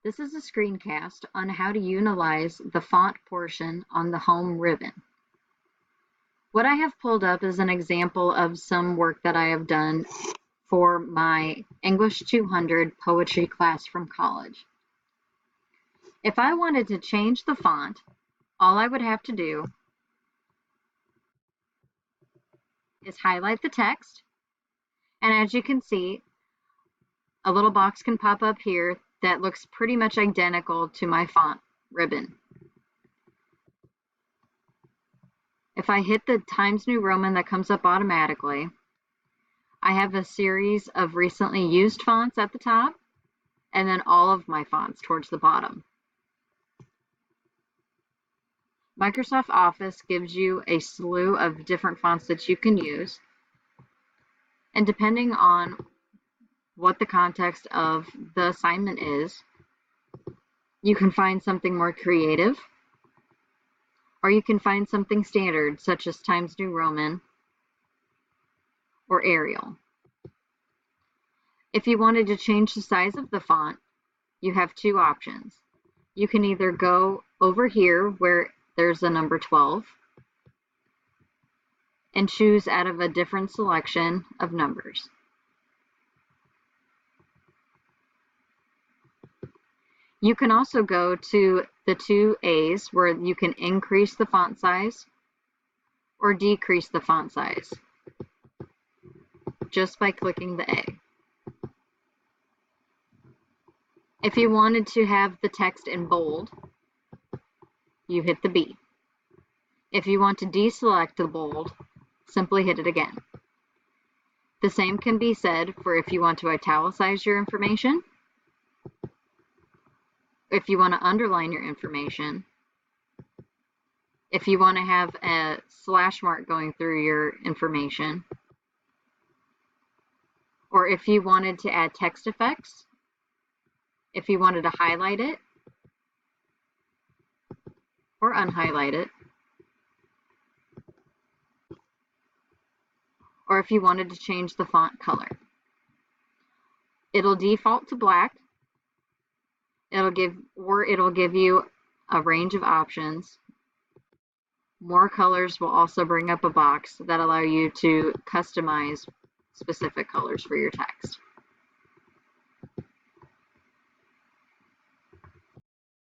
This is a screencast on how to utilize the font portion on the home ribbon. What I have pulled up is an example of some work that I have done for my English 200 poetry class from college. If I wanted to change the font, all I would have to do is highlight the text, and as you can see, a little box can pop up here that looks pretty much identical to my font ribbon. If I hit the Times New Roman, that comes up automatically. I have a series of recently used fonts at the top, and then all of my fonts towards the bottom. Microsoft Office gives you a slew of different fonts that you can use, and depending on what the context of the assignment is, you can find something more creative, or you can find something standard, such as Times New Roman or Arial. If you wanted to change the size of the font, you have two options. You can either go over here where there's a number 12 and choose out of a different selection of numbers. You can also go to the two A's where you can increase the font size or decrease the font size just by clicking the A. If you wanted to have the text in bold, you hit the B. If you want to deselect the bold, simply hit it again. The same can be said for if you want to italicize your information, if you want to underline your information, if you want to have a slash mark going through your information, or if you wanted to add text effects, if you wanted to highlight it or unhighlight it, or if you wanted to change the font color. It'll default to black. It'll give you a range of options. More colors will also bring up a box that allow you to customize specific colors for your text.